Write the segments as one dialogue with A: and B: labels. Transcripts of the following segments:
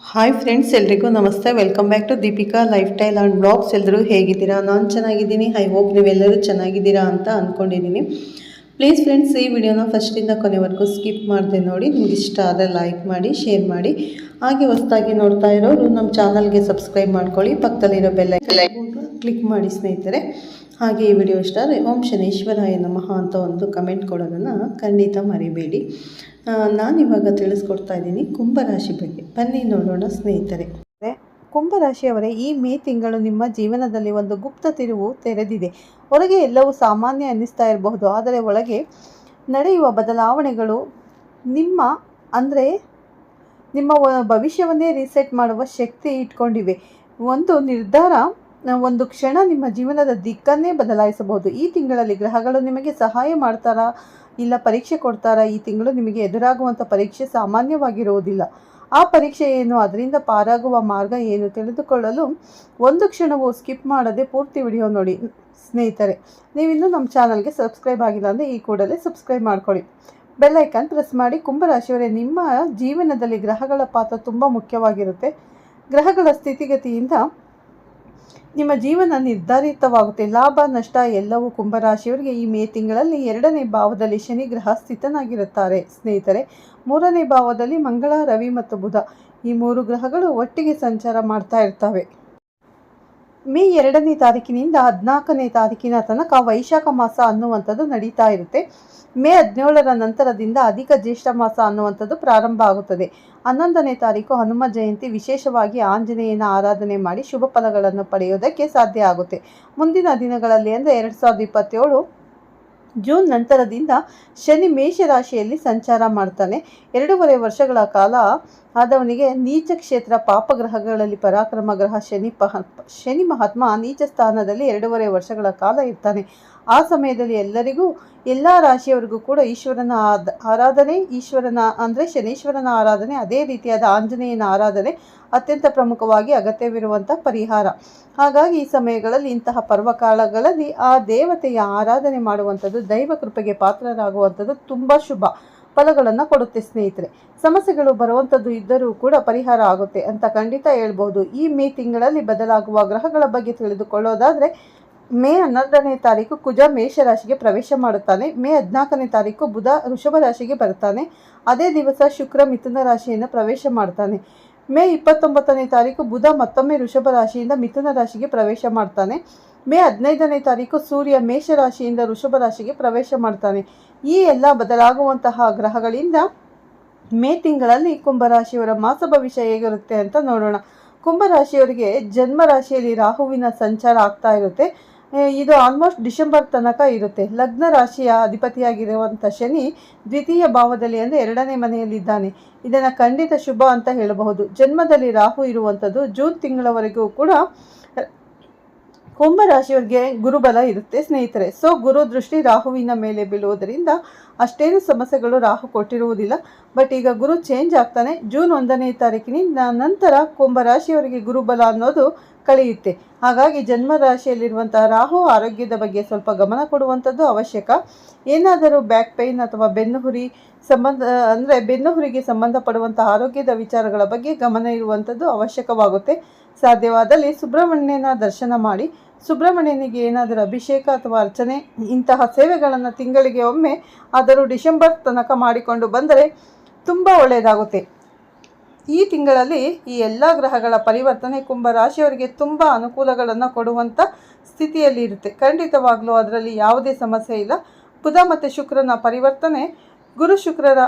A: Hi friends, ಎಲ್ರಿಗೂ ನಮಸ್ತೆ. Welcome back to Deepika lifestyle and blogs. ಎಲ್ಲರೂ ಹೇಗಿದ್ದೀರಾ? ನಾನು ಚೆನ್ನಾಗಿದ್ದೀನಿ. ಐ ಹೋಪ್ ನೀವೆಲ್ಲರೂ ಚೆನ್ನಾಗಿದ್ದೀರಾ ಅಂತ ಅಂದ್ಕೊಂಡಿದ್ದೀನಿ. ಪ್ಲೀಸ್ ಫ್ರೆಂಡ್ಸ್, ಈ ವಿಡಿಯೋನ ಫಸ್ಟಿಂದ ಕೊನೆವರೆಗೂ ಸ್ಕಿಪ್ ಮಾಡದೆ ನೋಡಿ. ನಿಮ್ಗೆ ಇಷ್ಟ ಆದರೆ ಲೈಕ್ ಮಾಡಿ, ಶೇರ್ ಮಾಡಿ. ಹಾಗೆ ಹೊಸದಾಗಿ ನೋಡ್ತಾ ಇರೋರು ನಮ್ಮ ಚಾನಲ್ಗೆ ಸಬ್ಸ್ಕ್ರೈಬ್ ಮಾಡ್ಕೊಳ್ಳಿ. ಪಕ್ಕದಲ್ಲಿರೋ ಬೆಲ್ ಐಕಾನ್ ಕ್ಲಿಕ್ ಮಾಡಿ ಸ್ನೇಹಿತರೆ. ಹಾಗೆ ಈ ವಿಡಿಯೋ ಇಷ್ಟ ಆದರೆ ಓಂ ಶನೇಶ್ವರಾಯ ನಮಃ ಅಂತ ಒಂದು ಕಮೆಂಟ್ ಕೊಡೋದನ್ನು ಖಂಡಿತ ಮರಿಬೇಡಿ. ನಾನಿವಾಗ ತಿಳಿಸ್ಕೊಡ್ತಾ ಇದ್ದೀನಿ ಕುಂಭರಾಶಿ ಬಗ್ಗೆ. ಬನ್ನಿ ನೋಡೋಣ ಸ್ನೇಹಿತರೆ. ಕುಂಭರಾಶಿಯವರೇ, ಈ ಮೇ ತಿಂಗಳು ನಿಮ್ಮ ಜೀವನದಲ್ಲಿ ಒಂದು ಗುಪ್ತ ತಿರುವು ತೆರೆದಿದೆ. ಹೊರಗೆ ಎಲ್ಲವೂ ಸಾಮಾನ್ಯ ಅನ್ನಿಸ್ತಾ ಇರಬಹುದು, ಆದರೆ ಒಳಗೆ ನಡೆಯುವ ಬದಲಾವಣೆಗಳು ನಿಮ್ಮ ಭವಿಷ್ಯವನ್ನೇ ರೀಸೆಟ್ ಮಾಡುವ ಶಕ್ತಿ ಇಟ್ಕೊಂಡಿವೆ. ಒಂದು ನಿರ್ಧಾರ ಒಂದು ಕ್ಷಣ ನಿಮ್ಮ ಜೀವನದ ದಿಕ್ಕನ್ನೇ ಬದಲಾಯಿಸಬಹುದು. ಈ ತಿಂಗಳಲ್ಲಿ ಗ್ರಹಗಳು ನಿಮಗೆ ಸಹಾಯ ಮಾಡ್ತಾರಾ, ಇಲ್ಲ ಪರೀಕ್ಷೆ ಕೊಡ್ತಾರಾ? ಈ ತಿಂಗಳು ನಿಮಗೆ ಎದುರಾಗುವಂಥ ಪರೀಕ್ಷೆ ಸಾಮಾನ್ಯವಾಗಿರುವುದಿಲ್ಲ. ಆ ಪರೀಕ್ಷೆ ಏನು, ಅದರಿಂದ ಪಾರಾಗುವ ಮಾರ್ಗ ಏನು ತಿಳಿದುಕೊಳ್ಳಲು ಒಂದು ಕ್ಷಣವೂ ಸ್ಕಿಪ್ ಮಾಡದೆ ಪೂರ್ತಿ ವಿಡಿಯೋ ನೋಡಿ ಸ್ನೇಹಿತರೆ. ನೀವಿನ್ನೂ ನಮ್ಮ ಚಾನಲ್ಗೆ ಸಬ್ಸ್ಕ್ರೈಬ್ ಆಗಿಲ್ಲ ಅಂದರೆ ಈ ಕೂಡಲೇ ಸಬ್ಸ್ಕ್ರೈಬ್ ಮಾಡ್ಕೊಳ್ಳಿ, ಬೆಲ್ ಐಕಾನ್ ಪ್ರೆಸ್ ಮಾಡಿ. ಕುಂಭರಾಶಿಯವರೇ, ನಿಮ್ಮ ಜೀವನದಲ್ಲಿ ಗ್ರಹಗಳ ಪಾತ್ರ ತುಂಬ ಮುಖ್ಯವಾಗಿರುತ್ತೆ. ಗ್ರಹಗಳ ಸ್ಥಿತಿಗತಿಯಿಂದ ನಿಮ್ಮ ಜೀವನ ನಿರ್ಧಾರಿತವಾಗುತ್ತೆ. ಲಾಭ ನಷ್ಟ ಎಲ್ಲವೂ ಕುಂಭರಾಶಿಯವರಿಗೆ ಈ ಮೇ ತಿಂಗಳಲ್ಲಿ 2ನೇ ಭಾವದಲ್ಲಿ ಶನಿ ಗ್ರಹ ಸ್ಥಿತನಾಗಿರುತ್ತಾರೆ ಸ್ನೇಹಿತರೆ. 3ನೇ ಭಾವದಲ್ಲಿ ಮಂಗಳ, ರವಿ ಮತ್ತು ಬುಧ, ಈ 3 ಗ್ರಹಗಳು ಒಟ್ಟಿಗೆ ಸಂಚಾರ ಮಾಡ್ತಾ ಇರ್ತವೆ. ಮೇ 2ನೇ ತಾರೀಕಿನಿಂದ 14ನೇ ತಾರೀಕಿನ ತನಕ ವೈಶಾಖ ಮಾಸ ಅನ್ನುವಂಥದ್ದು ನಡೀತಾ ಇರುತ್ತೆ. ಮೇ 17ರ ನಂತರದಿಂದ ಅಧಿಕ ಜ್ಯೇಷ್ಠ ಮಾಸ ಅನ್ನುವಂಥದ್ದು ಪ್ರಾರಂಭ ಆಗುತ್ತದೆ. 11ನೇ ತಾರೀಕು ಹನುಮ ಜಯಂತಿ. ವಿಶೇಷವಾಗಿ ಆಂಜನೇಯನ ಆರಾಧನೆ ಮಾಡಿ ಶುಭ ಫಲಗಳನ್ನು ಪಡೆಯೋದಕ್ಕೆ ಸಾಧ್ಯ ಆಗುತ್ತೆ. ಮುಂದಿನ ದಿನಗಳಲ್ಲಿ ಅಂದರೆ 2027 ಜೂನ್ ನಂತರದಿಂದ ಶನಿ ಮೇಷರಾಶಿಯಲ್ಲಿ ಸಂಚಾರ ಮಾಡ್ತಾನೆ. 2.5 ವರ್ಷಗಳ ಕಾಲ ಆದವನಿಗೆ ನೀಚ ಕ್ಷೇತ್ರ ಪಾಪಗ್ರಹಗಳಲ್ಲಿ ಪರಾಕ್ರಮ ಗ್ರಹ ಶನಿ ಮಹಾತ್ಮ ನೀಚ ಸ್ಥಾನದಲ್ಲಿ 2.5 ವರ್ಷಗಳ ಕಾಲ ಇರ್ತಾನೆ. ಆ ಸಮಯದಲ್ಲಿ ಎಲ್ಲ ರಾಶಿಯವರಿಗೂ ಕೂಡ ಈಶ್ವರನ ಆರಾಧನೆ, ಶನೀಶ್ವರನ ಆರಾಧನೆ, ಅದೇ ರೀತಿಯಾದ ಆಂಜನೇಯನ ಆರಾಧನೆ ಅತ್ಯಂತ ಪ್ರಮುಖವಾಗಿ ಅಗತ್ಯವಿರುವಂಥ ಪರಿಹಾರ. ಹಾಗಾಗಿ ಈ ಸಮಯಗಳಲ್ಲಿ, ಇಂತಹ ಪರ್ವಕಾಲಗಳಲ್ಲಿ ಆ ದೇವತೆಯ ಆರಾಧನೆ ಮಾಡುವಂಥದ್ದು, ದೈವ ಕೃಪೆಗೆ ಪಾತ್ರರಾಗುವಂಥದ್ದು ತುಂಬ ಶುಭ ಫಲಗಳನ್ನು ಕೊಡುತ್ತೆ ಸ್ನೇಹಿತರೆ. ಸಮಸ್ಯೆಗಳು ಬರುವಂಥದ್ದು ಇದ್ದರೂ ಕೂಡ ಪರಿಹಾರ ಆಗುತ್ತೆ ಅಂತ ಖಂಡಿತ ಹೇಳ್ಬೋದು. ಈ ಮೇ ತಿಂಗಳಲ್ಲಿ ಬದಲಾಗುವ ಗ್ರಹಗಳ ಬಗ್ಗೆ ತಿಳಿದುಕೊಳ್ಳೋದಾದರೆ, ಮೇ 11ನೇ ತಾರೀಕು ಕುಜ ಮೇಷರಾಶಿಗೆ ಪ್ರವೇಶ ಮಾಡುತ್ತಾನೆ. ಮೇ 14ನೇ ತಾರೀಕು ಬುಧ ವೃಷಭ ರಾಶಿಗೆ ಬರ್ತಾನೆ. ಅದೇ ದಿವಸ ಶುಕ್ರ ಮಿಥುನ ರಾಶಿಯನ್ನು ಪ್ರವೇಶ ಮಾಡ್ತಾನೆ. ಮೇ 29ನೇ ತಾರೀಕು ಬುಧ ಮತ್ತೊಮ್ಮೆ ವೃಷಭ ರಾಶಿಯಿಂದ ಮಿಥುನ ರಾಶಿಗೆ ಪ್ರವೇಶ ಮಾಡ್ತಾನೆ. ಮೇ 15ನೇ ತಾರೀಕು ಸೂರ್ಯ ಮೇಷರಾಶಿಯಿಂದ ವೃಷಭ ರಾಶಿಗೆ ಪ್ರವೇಶ ಮಾಡ್ತಾನೆ. ಈ ಎಲ್ಲ ಬದಲಾಗುವಂತಹ ಗ್ರಹಗಳಿಂದ ಮೇ ತಿಂಗಳಲ್ಲಿ ಕುಂಭರಾಶಿಯವರ ಮಾಸ ಭವಿಷ್ಯ ಹೇಗಿರುತ್ತೆ ಅಂತ ನೋಡೋಣ. ಕುಂಭರಾಶಿಯವರಿಗೆ ಜನ್ಮ ರಾಶಿಯಲ್ಲಿ ರಾಹುವಿನ ಸಂಚಾರ ಆಗ್ತಾ ಇರುತ್ತೆ. ಇದು ಆಲ್ಮೋಸ್ಟ್ ಡಿಸೆಂಬರ್ ತನಕ ಇರುತ್ತೆ. ಲಗ್ನ ರಾಶಿಯ ಅಧಿಪತಿಯಾಗಿರುವಂಥ ಶನಿ ದ್ವಿತೀಯ ಭಾವದಲ್ಲಿ ಅಂದರೆ 2ನೇ ಮನೆಯಲ್ಲಿದ್ದಾನೆ. ಇದನ್ನು ಖಂಡಿತ ಶುಭ ಅಂತ ಹೇಳಬಹುದು. ಜನ್ಮದಲ್ಲಿ ರಾಹು ಇರುವಂಥದ್ದು ಜೂನ್ ತಿಂಗಳವರೆಗೂ ಕೂಡ ಕುಂಭರಾಶಿಯವರಿಗೆ ಗುರುಬಲ ಇರುತ್ತೆ ಸ್ನೇಹಿತರೆ. ಸೊ ಗುರು ದೃಷ್ಟಿ ರಾಹುವಿನ ಮೇಲೆ ಬೀಳುವುದರಿಂದ ಅಷ್ಟೇನು ಸಮಸ್ಯೆಗಳು ರಾಹು ಕೊಟ್ಟಿರುವುದಿಲ್ಲ. ಬಟ್ ಈಗ ಗುರು ಚೇಂಜ್ ಆಗ್ತಾನೆ. ಜೂನ್ 1ನೇ ತಾರೀಕಿನಿಂದ ನಂತರ ಕುಂಭರಾಶಿಯವರಿಗೆ ಗುರುಬಲ ಅನ್ನೋದು ಕಳೆಯುತ್ತೆ. ಹಾಗಾಗಿ ಜನ್ಮ ರಾಶಿಯಲ್ಲಿರುವಂತಹ ರಾಹು ಆರೋಗ್ಯದ ಬಗ್ಗೆ ಸ್ವಲ್ಪ ಗಮನ ಕೊಡುವಂಥದ್ದು ಅವಶ್ಯಕ. ಏನಾದರೂ ಬ್ಯಾಕ್ ಪೈನ್ ಅಥವಾ ಬೆನ್ನುಹುರಿಗೆ ಸಂಬಂಧಪಡುವಂತಹ ಆರೋಗ್ಯದ ವಿಚಾರಗಳ ಬಗ್ಗೆ ಗಮನ ಇರುವಂಥದ್ದು ಅವಶ್ಯಕವಾಗುತ್ತೆ. ಸಾಧ್ಯವಾದಲ್ಲಿ ಸುಬ್ರಹ್ಮಣ್ಯನ ದರ್ಶನ ಮಾಡಿ, ಸುಬ್ರಹ್ಮಣ್ಯನಿಗೆ ಏನಾದರೂ ಅಭಿಷೇಕ ಅಥವಾ ಅರ್ಚನೆ ಇಂತಹ ಸೇವೆಗಳನ್ನು ತಿಂಗಳಿಗೆ ಒಮ್ಮೆ ಆದರೂ ಡಿಸೆಂಬರ್ ತನಕ ಮಾಡಿಕೊಂಡು ಬಂದರೆ ತುಂಬ ಒಳ್ಳೆಯದಾಗುತ್ತೆ. ಈ ತಿಂಗಳಲ್ಲಿ ಈ ಎಲ್ಲ ಗ್ರಹಗಳ ಪರಿವರ್ತನೆ ಕುಂಭರಾಶಿಯವರಿಗೆ ತುಂಬ ಅನುಕೂಲಗಳನ್ನು ಕೊಡುವಂಥ ಸ್ಥಿತಿಯಲ್ಲಿ ಇರುತ್ತೆ. ಖಂಡಿತವಾಗ್ಲೂ ಅದರಲ್ಲಿ ಯಾವುದೇ ಸಮಸ್ಯೆ ಇಲ್ಲ. ಬುಧ ಮತ್ತು ಶುಕ್ರನ ಪರಿವರ್ತನೆ ಗುರು ಶುಕ್ರರ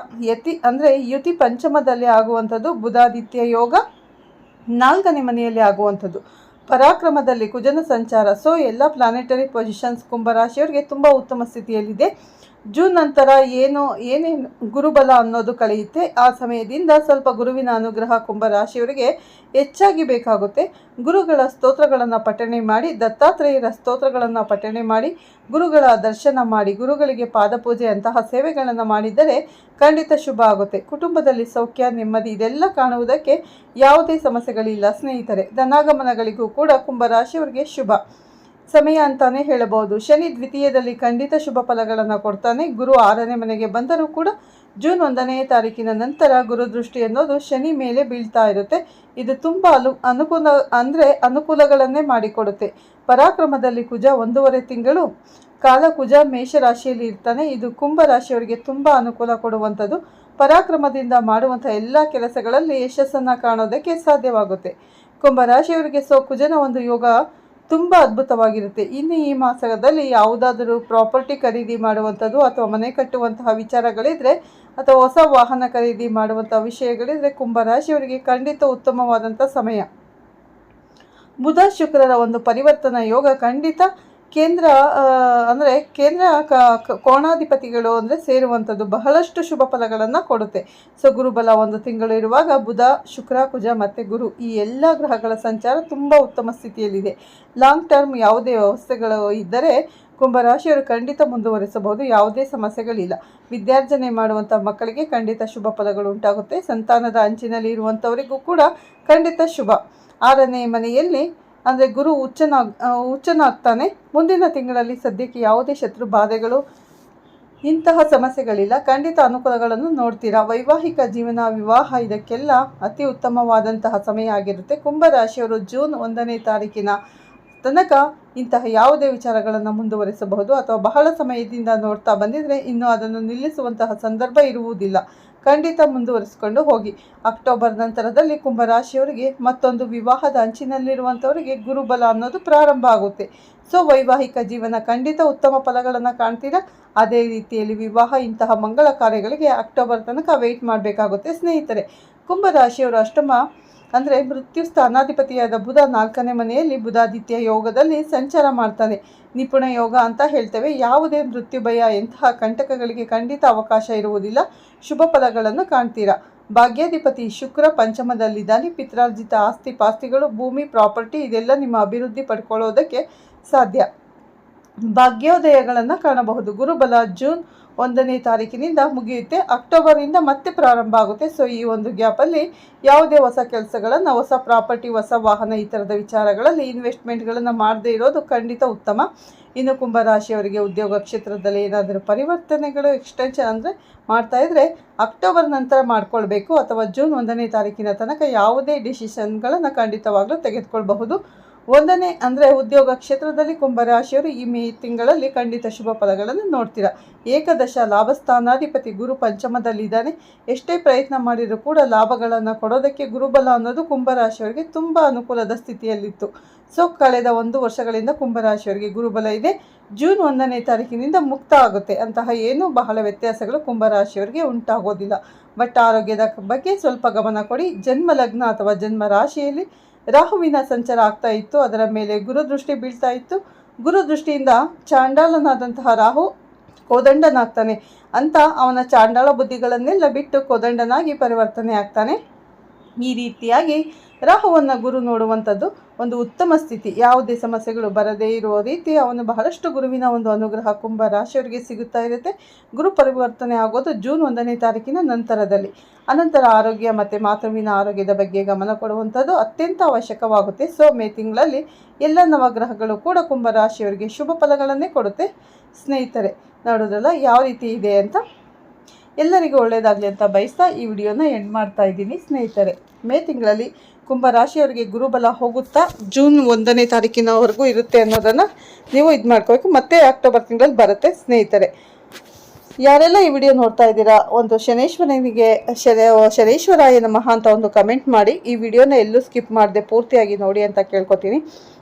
A: ಯುತಿ ಪಂಚಮದಲ್ಲಿ ಆಗುವಂಥದ್ದು. ಬುಧಾದಿತ್ಯ ಯೋಗ 4ನೇ ಮನೆಯಲ್ಲಿ ಆಗುವಂಥದ್ದು. ಪರಾಕ್ರಮದಲ್ಲಿ ಕುಜನ ಸಂಚಾರ. ಸೊ ಎಲ್ಲ ಪ್ಲಾನೆಟರಿ ಪೊಸಿಷನ್ಸ್ ಕುಂಭರಾಶಿಯವರಿಗೆ ತುಂಬ ಉತ್ತಮ ಸ್ಥಿತಿಯಲ್ಲಿದೆ. ಜೂನ್ ನಂತರ ಏನೇನು ಗುರುಬಲ ಅನ್ನೋದು ಕಳೆಯುತ್ತೆ. ಆ ಸಮಯದಿಂದ ಸ್ವಲ್ಪ ಗುರುವಿನ ಅನುಗ್ರಹ ಕುಂಭರಾಶಿಯವರಿಗೆ ಹೆಚ್ಚಾಗಿ ಬೇಕಾಗುತ್ತೆ. ಗುರುಗಳ ಸ್ತೋತ್ರಗಳನ್ನು ಪಠಣೆ ಮಾಡಿ, ದತ್ತಾತ್ರೇಯರ ಸ್ತೋತ್ರಗಳನ್ನು ಪಠಣೆ ಮಾಡಿ, ಗುರುಗಳ ದರ್ಶನ ಮಾಡಿ, ಗುರುಗಳಿಗೆ ಪಾದಪೂಜೆ ಅಂತಹ ಸೇವೆಗಳನ್ನು ಮಾಡಿದರೆ ಖಂಡಿತ ಶುಭ ಆಗುತ್ತೆ. ಕುಟುಂಬದಲ್ಲಿ ಸೌಖ್ಯ, ನೆಮ್ಮದಿ ಇದೆಲ್ಲ ಕಾಣುವುದಕ್ಕೆ ಯಾವುದೇ ಸಮಸ್ಯೆಗಳಿಲ್ಲ ಸ್ನೇಹಿತರೆ. ಧನಾಗಮನಗಳಿಗೂ ಕೂಡ ಕುಂಭರಾಶಿಯವರಿಗೆ ಶುಭ ಸಮಯ ಅಂತಾನೆ ಹೇಳಬಹುದು. ಶನಿ ದ್ವಿತೀಯದಲ್ಲಿ ಖಂಡಿತ ಶುಭ ಫಲಗಳನ್ನು ಕೊಡ್ತಾನೆ. ಗುರು 6ನೇ ಮನೆಗೆ ಬಂದರೂ ಕೂಡ ಜೂನ್ 1ನೇ ತಾರೀಕಿನ ನಂತರ ಗುರುದೃಷ್ಟಿ ಅನ್ನೋದು ಶನಿ ಮೇಲೆ ಬೀಳ್ತಾ ಇರುತ್ತೆ. ಇದು ತುಂಬ ಅನುಕೂಲಗಳನ್ನೇ ಮಾಡಿಕೊಡುತ್ತೆ. ಪರಾಕ್ರಮದಲ್ಲಿ ಕುಜ 1.5 ತಿಂಗಳು ಕಾಲ ಕುಜ ಮೇಷರಾಶಿಯಲ್ಲಿ ಇರ್ತಾನೆ. ಇದು ಕುಂಭ ರಾಶಿಯವರಿಗೆ ತುಂಬ ಅನುಕೂಲ ಕೊಡುವಂಥದ್ದು. ಪರಾಕ್ರಮದಿಂದ ಮಾಡುವಂಥ ಎಲ್ಲ ಕೆಲಸಗಳಲ್ಲಿ ಯಶಸ್ಸನ್ನು ಕಾಣೋದಕ್ಕೆ ಸಾಧ್ಯವಾಗುತ್ತೆ. ಕುಂಭ ರಾಶಿಯವರಿಗೆ ಕುಜನ ಒಂದು ಯೋಗ ತುಂಬ ಅದ್ಭುತವಾಗಿರುತ್ತೆ. ಇನ್ನು ಈ ಮಾಸದಲ್ಲಿ ಯಾವುದಾದರೂ ಪ್ರಾಪರ್ಟಿ ಖರೀದಿ ಮಾಡುವಂಥದ್ದು ಅಥವಾ ಮನೆ ಕಟ್ಟುವಂತಹ ವಿಚಾರಗಳಿದ್ರೆ ಅಥವಾ ಹೊಸ ವಾಹನ ಖರೀದಿ ಮಾಡುವಂಥ ವಿಷಯಗಳಿದ್ರೆ ಕುಂಭರಾಶಿಯವರಿಗೆ ಖಂಡಿತ ಉತ್ತಮವಾದಂಥ ಸಮಯ. ಬುಧ ಶುಕ್ರರ ಒಂದು ಪರಿವರ್ತನಾ ಯೋಗ ಖಂಡಿತ ಕೇಂದ್ರ ಕೋಣಾಧಿಪತಿಗಳು ಸೇರುವಂಥದ್ದು ಬಹಳಷ್ಟು ಶುಭ ಫಲಗಳನ್ನು ಕೊಡುತ್ತೆ. ಗುರುಬಲ 1 ತಿಂಗಳು ಇರುವಾಗ ಬುಧ ಶುಕ್ರ ಕುಜ ಮತ್ತು ಗುರು ಈ ಎಲ್ಲ ಗ್ರಹಗಳ ಸಂಚಾರ ತುಂಬ ಉತ್ತಮ ಸ್ಥಿತಿಯಲ್ಲಿದೆ. ಲಾಂಗ್ ಟರ್ಮ್ ಯಾವುದೇ ವ್ಯವಸ್ಥೆಗಳು ಇದ್ದರೆ ಕುಂಭರಾಶಿಯವರು ಖಂಡಿತ ಮುಂದುವರಿಸಬಹುದು. ಯಾವುದೇ ಸಮಸ್ಯೆಗಳಿಲ್ಲ. ವಿದ್ಯಾರ್ಜನೆ ಮಾಡುವಂಥ ಮಕ್ಕಳಿಗೆ ಖಂಡಿತ ಶುಭ ಫಲಗಳು ಉಂಟಾಗುತ್ತೆ. ಸಂತಾನದ ಅಂಚಿನಲ್ಲಿ ಇರುವಂಥವರಿಗೂ ಕೂಡ ಖಂಡಿತ ಶುಭ. 6ನೇ ಮನೆಯಲ್ಲಿ ಗುರು ಉಚ್ಚನಾಗ್ತಾನೆ. ಮುಂದಿನ ತಿಂಗಳಲ್ಲಿ ಸದ್ಯಕ್ಕೆ ಯಾವುದೇ ಶತ್ರು ಬಾಧೆಗಳು ಇಂತಹ ಸಮಸ್ಯೆಗಳಿಲ್ಲ. ಖಂಡಿತ ಅನುಕೂಲಗಳನ್ನು ನೋಡ್ತೀರಾ. ವೈವಾಹಿಕ ಜೀವನ, ವಿವಾಹ ಇದಕ್ಕೆಲ್ಲ ಅತಿ ಉತ್ತಮವಾದಂತಹ ಸಮಯ ಆಗಿರುತ್ತೆ. ಕುಂಭರಾಶಿಯವರು ಜೂನ್ 1ನೇ ತಾರೀಕಿನ ತನಕ ಇಂತಹ ಯಾವುದೇ ವಿಚಾರಗಳನ್ನು ಮುಂದುವರಿಸಬಹುದು. ಅಥವಾ ಬಹಳ ಸಮಯದಿಂದ ನೋಡ್ತಾ ಬಂದಿದ್ರೆ ಇನ್ನು ಅದನ್ನು ನಿಲ್ಲಿಸುವಂತಹ ಸಂದರ್ಭ ಇರುವುದಿಲ್ಲ. ಖಂಡಿತ ಮುಂದುವರಿಸಿಕೊಂಡು ಹೋಗಿ. ಅಕ್ಟೋಬರ್ ನಂತರದಲ್ಲಿ ಕುಂಭರಾಶಿಯವರಿಗೆ ಮತ್ತೊಂದು ವಿವಾಹದ ಅಂಚಿನಲ್ಲಿರುವಂಥವರಿಗೆ ಗುರುಬಲ ಅನ್ನೋದು ಪ್ರಾರಂಭ ಆಗುತ್ತೆ. ವೈವಾಹಿಕ ಜೀವನ ಖಂಡಿತ ಉತ್ತಮ ಫಲಗಳನ್ನು ಕಾಣ್ತೀರಾ. ಅದೇ ರೀತಿಯಲ್ಲಿ ವಿವಾಹ ಇಂತಹ ಮಂಗಳ ಕಾರ್ಯಗಳಿಗೆ ಅಕ್ಟೋಬರ್ ತನಕ ವೆಯ್ಟ್ ಮಾಡಬೇಕಾಗುತ್ತೆ ಸ್ನೇಹಿತರೆ. ಕುಂಭರಾಶಿಯವರು ಅಷ್ಟಮ ಮೃತ್ಯು ಸ್ಥಾನಾಧಿಪತಿಯಾದ ಬುಧ 4ನೇ ಮನೆಯಲ್ಲಿ ಬುಧಾದಿತ್ಯ ಯೋಗದಲ್ಲಿ ಸಂಚಾರ ಮಾಡ್ತಾನೆ. ನಿಪುಣ ಯೋಗ ಅಂತ ಹೇಳ್ತೇವೆ. ಯಾವುದೇ ಮೃತ್ಯು ಭಯ ಎಂತಹ ಕಂಟಕಗಳಿಗೆ ಖಂಡಿತ ಅವಕಾಶ ಇರುವುದಿಲ್ಲ. ಶುಭ ಫಲಗಳನ್ನು ಕಾಣ್ತೀರಾ. ಭಾಗ್ಯಾಧಿಪತಿ ಶುಕ್ರ ಪಂಚಮದಲ್ಲಿದ್ದಾನೆ. ಪಿತ್ರಾರ್ಜಿತ ಆಸ್ತಿ ಪಾಸ್ತಿಗಳು, ಭೂಮಿ, ಪ್ರಾಪರ್ಟಿ ಇದೆಲ್ಲ ನಿಮ್ಮ ಅಭಿವೃದ್ಧಿ ಪಡ್ಕೊಳ್ಳೋದಕ್ಕೆ ಸಾಧ್ಯ. ಭಾಗ್ಯೋದಯಗಳನ್ನು ಕಾಣಬಹುದು. ಗುರುಬಲ ಜೂನ್ 1ನೇ ತಾರೀಕಿನಿಂದ ಮುಗಿಯುತ್ತೆ. ಅಕ್ಟೋಬರಿಂದ ಮತ್ತೆ ಪ್ರಾರಂಭ ಆಗುತ್ತೆ. ಈ ಒಂದು ಗ್ಯಾಪಲ್ಲಿ ಯಾವುದೇ ಹೊಸ ಕೆಲಸಗಳನ್ನು, ಹೊಸ ಪ್ರಾಪರ್ಟಿ, ಹೊಸ ವಾಹನ ಈ ಥರದ ವಿಚಾರಗಳಲ್ಲಿ ಇನ್ವೆಸ್ಟ್ಮೆಂಟ್ಗಳನ್ನು ಮಾಡದೇ ಇರೋದು ಖಂಡಿತ ಉತ್ತಮ. ಇನ್ನು ಕುಂಭರಾಶಿಯವರಿಗೆ ಉದ್ಯೋಗ ಕ್ಷೇತ್ರದಲ್ಲಿ ಏನಾದರೂ ಪರಿವರ್ತನೆಗಳು ಎಕ್ಸ್ಟೆನ್ಷನ್ ಮಾಡ್ತಾ ಇದ್ದರೆ ಅಕ್ಟೋಬರ್ ನಂತರ ಮಾಡ್ಕೊಳ್ಬೇಕು. ಅಥವಾ ಜೂನ್ 1ನೇ ತಾರೀಕಿನ ತನಕ ಯಾವುದೇ ಡಿಸಿಷನ್ಗಳನ್ನು ಖಂಡಿತವಾಗ್ಲೂ ತೆಗೆದುಕೊಳ್ಬಹುದು. 1ನೇ ಉದ್ಯೋಗ ಕ್ಷೇತ್ರದಲ್ಲಿ ಕುಂಭರಾಶಿಯವರು ಈ ತಿಂಗಳಲ್ಲಿ ಖಂಡಿತ ಶುಭ ಫಲಗಳನ್ನು ನೋಡ್ತೀರಾ. ಏಕದಶ ಲಾಭಸ್ಥಾನಾಧಿಪತಿ ಗುರು ಪಂಚಮದಲ್ಲಿದ್ದಾನೆ. ಎಷ್ಟೇ ಪ್ರಯತ್ನ ಮಾಡಿದರೂ ಕೂಡ ಲಾಭಗಳನ್ನು ಕೊಡೋದಕ್ಕೆ ಗುರುಬಲ ಅನ್ನೋದು ಕುಂಭರಾಶಿಯವರಿಗೆ ತುಂಬ ಅನುಕೂಲದ ಸ್ಥಿತಿಯಲ್ಲಿತ್ತು. ಕಳೆದ 1 ವರ್ಷಗಳಿಂದ ಕುಂಭರಾಶಿಯವರಿಗೆ ಗುರುಬಲ ಇದೆ. ಜೂನ್ 1ನೇ ತಾರೀಕಿನಿಂದ ಮುಕ್ತ ಆಗುತ್ತೆ. ಅಂತಹ ಏನೂ ಬಹಳ ವ್ಯತ್ಯಾಸಗಳು ಕುಂಭರಾಶಿಯವರಿಗೆ ಉಂಟಾಗೋದಿಲ್ಲ. ಬಟ್ ಆರೋಗ್ಯದ ಬಗ್ಗೆ ಸ್ವಲ್ಪ ಗಮನ ಕೊಡಿ. ಜನ್ಮ ಲಗ್ನ ಅಥವಾ ಜನ್ಮ ರಾಶಿಯಲ್ಲಿ ರಾಹುವಿನ ಸಂಚಾರ ಆಗ್ತಾ ಇತ್ತು. ಅದರ ಮೇಲೆ ಗುರುದೃಷ್ಟಿ ಬೀಳ್ತಾ ಇತ್ತು. ಗುರುದೃಷ್ಟಿಯಿಂದ ಚಾಂಡಾಲನಾದಂತಹ ರಾಹು ಕೋದಂಡನಾಗ್ತಾನೆ ಅಂತ ಅವನ ಚಾಂಡಾಳ ಬುದ್ಧಿಗಳನ್ನೆಲ್ಲ ಬಿಟ್ಟು ಕೋದಂಡನಾಗಿ ಪರಿವರ್ತನೆ ಆಗ್ತಾನೆ. ಈ ರೀತಿಯಾಗಿ ರಾಹುವನ್ನು ಗುರು ನೋಡುವಂಥದ್ದು ಒಂದು ಉತ್ತಮ ಸ್ಥಿತಿ. ಯಾವುದೇ ಸಮಸ್ಯೆಗಳು ಬರದೇ ಇರುವ ರೀತಿ ಅವನು ಬಹಳಷ್ಟು ಗುರುವಿನ ಒಂದು ಅನುಗ್ರಹ ಕುಂಭ ರಾಶಿಯವರಿಗೆ ಸಿಗುತ್ತಾ ಇರುತ್ತೆ. ಗುರು ಪರಿವರ್ತನೆ ಆಗೋದು ಜೂನ್ 1ನೇ ತಾರೀಕಿನ ನಂತರದಲ್ಲಿ. ಅನಂತರ ಆರೋಗ್ಯ ಮತ್ತು ಮಾತೃವಿನ ಆರೋಗ್ಯದ ಬಗ್ಗೆ ಗಮನ ಕೊಡುವಂಥದ್ದು ಅತ್ಯಂತ ಅವಶ್ಯಕವಾಗುತ್ತೆ. ಮೇ ತಿಂಗಳಲ್ಲಿ ಎಲ್ಲ ನವಗ್ರಹಗಳು ಕೂಡ ಕುಂಭ ರಾಶಿಯವರಿಗೆ ಶುಭ ಫಲಗಳನ್ನೇ ಕೊಡುತ್ತೆ ಸ್ನೇಹಿತರೆ. ನೋಡೋದ್ರಲ್ಲ ಯಾವ ರೀತಿ ಇದೆ ಅಂತ. ಎಲ್ಲರಿಗೂ ಒಳ್ಳೆಯದಾಗಲಿ ಅಂತ ಬಯಸ್ತಾ ಈ ವಿಡಿಯೋನ ಎಂಡ್ ಮಾಡ್ತಾ ಇದ್ದೀನಿ ಸ್ನೇಹಿತರೆ. ಮೇ ತಿಂಗಳಲ್ಲಿ ಕುಂಭ ರಾಶಿಯವರಿಗೆ ಗುರುಬಲ ಹೋಗುತ್ತಾ ಜೂನ್ 1ನೇ ತಾರೀಕಿನವರೆಗೂ ಇರುತ್ತೆ ಅನ್ನೋದನ್ನು ನೀವು ಮಾಡ್ಕೋಬೇಕು. ಮತ್ತೆ ಅಕ್ಟೋಬರ್ ತಿಂಗಳಲ್ಲಿ ಬರುತ್ತೆ ಸ್ನೇಹಿತರೆ. ಯಾರೆಲ್ಲ ಈ ವಿಡಿಯೋ ನೋಡ್ತಾ ಇದ್ದೀರಾ, ಒಂದು ಶನೇಶ್ವರಾಯ ನಮಃ ಅಂತ ಒಂದು ಕಮೆಂಟ್ ಮಾಡಿ. ಈ ವಿಡಿಯೋನ ಎಲ್ಲೂ ಸ್ಕಿಪ್ ಮಾಡದೆ ಪೂರ್ತಿಯಾಗಿ ನೋಡಿ ಅಂತ ಕೇಳ್ಕೊತೀನಿ.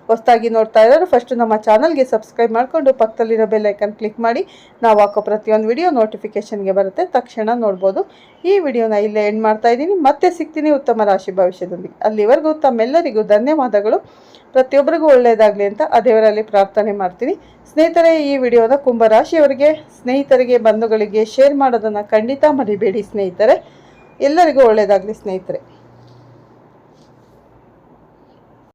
A: ಹೊಸದಾಗಿ ನೋಡ್ತಾ ಇರೋರು ಫಸ್ಟ್ ನಮ್ಮ ಚಾನಲ್ಗೆ ಸಬ್ಸ್ಕ್ರೈಬ್ ಮಾಡಿಕೊಂಡು ಪಕ್ಕದಲ್ಲಿರೋ ಬೆಲ್ ಐಕನ್ ಕ್ಲಿಕ್ ಮಾಡಿ. ನಾವು ಹಾಕೋ ಪ್ರತಿಯೊಂದು ವಿಡಿಯೋ ನೋಟಿಫಿಕೇಷನ್ಗೆ ಬರುತ್ತೆ, ತಕ್ಷಣ ನೋಡ್ಬೋದು. ಈ ವಿಡಿಯೋನ ಇಲ್ಲೇ ಎಂಡ್ ಮಾಡ್ತಾ ಇದ್ದೀನಿ. ಮತ್ತೆ ಸಿಗ್ತೀನಿ ಉತ್ತಮ ರಾಶಿ ಭವಿಷ್ಯದೊಂದಿಗೆ. ಅಲ್ಲಿವರೆಗೂ ತಮ್ಮೆಲ್ಲರಿಗೂ ಧನ್ಯವಾದಗಳು. ಪ್ರತಿಯೊಬ್ಬರಿಗೂ ಒಳ್ಳೆಯದಾಗಲಿ ಅಂತ ದೇವರಲ್ಲಿ ಪ್ರಾರ್ಥನೆ ಮಾಡ್ತೀನಿ ಸ್ನೇಹಿತರೆ. ಈ ವಿಡಿಯೋನ ಕುಂಭ ರಾಶಿಯವರಿಗೆ, ಸ್ನೇಹಿತರಿಗೆ, ಬಂಧುಗಳಿಗೆ ಶೇರ್ ಮಾಡೋದನ್ನು ಖಂಡಿತ ಮರಿಬೇಡಿ ಸ್ನೇಹಿತರೆ. ಎಲ್ಲರಿಗೂ ಒಳ್ಳೆಯದಾಗಲಿ ಸ್ನೇಹಿತರೆ.